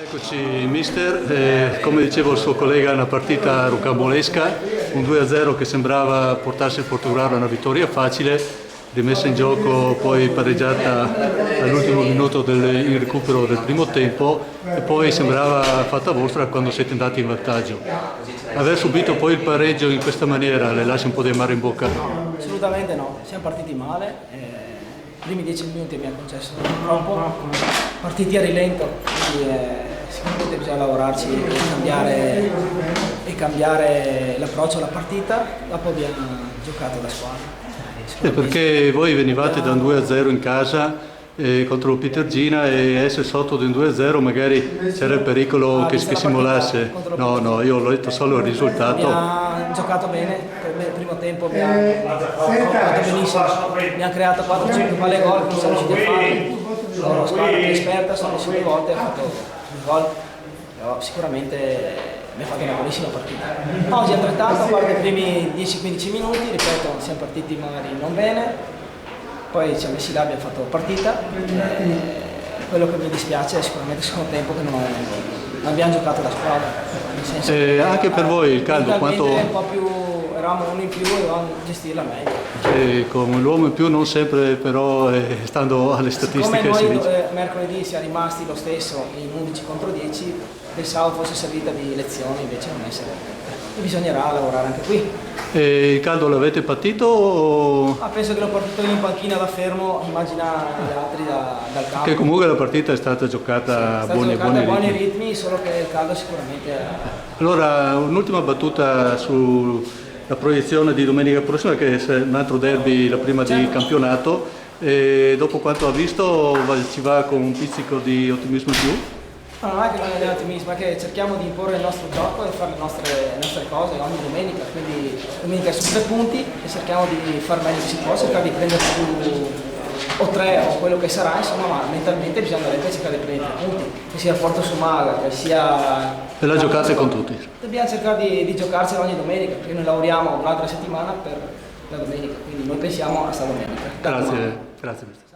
Eccoci mister, come diceva il suo collega, una partita rocambolesca, un 2-0 che sembrava portarsi il Portogallo a una vittoria facile, rimessa in gioco poi pareggiata all'ultimo minuto in recupero del primo tempo e poi sembrava fatta vostra quando siete andati in vantaggio. Aver subito poi il pareggio in questa maniera le lascia un po' di amaro in bocca? No, assolutamente no, siamo partiti male. I primi 10 minuti mi hanno concesso troppo, partiti a rilento, quindi sicuramente bisogna lavorarci e cambiare l'approccio alla partita, dopo abbiamo giocato da squadra. Perché voi venivate da un 2-0 in casa contro il Pitergina e essere sotto di un 2-0 magari c'era il pericolo che si molasse. No, io l'ho detto solo il risultato. Abbiamo giocato bene, per me il primo tempo abbiamo fatto benissimo, abbiamo creato 4-5 palle gol che non siamo riusciti a fare. La squadra più esperta sono riusciti due volte, ha fatto un gol, però sicuramente mi ha fatto una buonissima partita. Oggi altrettanto, a parte i primi 10-15 minuti, ripeto, siamo partiti magari non bene, poi ci siamo messi là, abbiamo fatto partita. Quello che mi dispiace è sicuramente il secondo tempo che non abbiamo giocato da squadra. Nel senso anche per voi il caldo quanto... un po' più, eravamo uno in più e dovevamo gestirla meglio. Come l'uomo in più non sempre però stando alle statistiche. Come noi mercoledì siamo rimasti lo stesso in 11 contro 10, pensavo fosse servita di lezione, invece non è servita. E bisognerà lavorare anche qui. E il caldo l'avete patito? O... Penso che l'ho partito in panchina da fermo, immagina gli altri dal campo. Che comunque la partita è stata giocata a buoni ritmi, solo che il caldo sicuramente... Allora, un'ultima battuta sulla proiezione di domenica prossima, che è un altro derby, la prima di campionato. E dopo quanto ha visto ci va con un pizzico di ottimismo in più? No, non è che non è ottimismo, è che cerchiamo di imporre il nostro gioco e fare le nostre cose ogni domenica, quindi domenica su 3 punti e cerchiamo di far meglio che si può, cercare di prendere più o 3 o quello che sarà, insomma, ma mentalmente bisogna cercare di prendere 3 punti, che sia il Porto su Maga, che sia... E la giocate con tutti? Dobbiamo cercare di giocarcela ogni domenica, perché noi lavoriamo un'altra settimana per la domenica, quindi noi pensiamo a sta domenica. Grazie.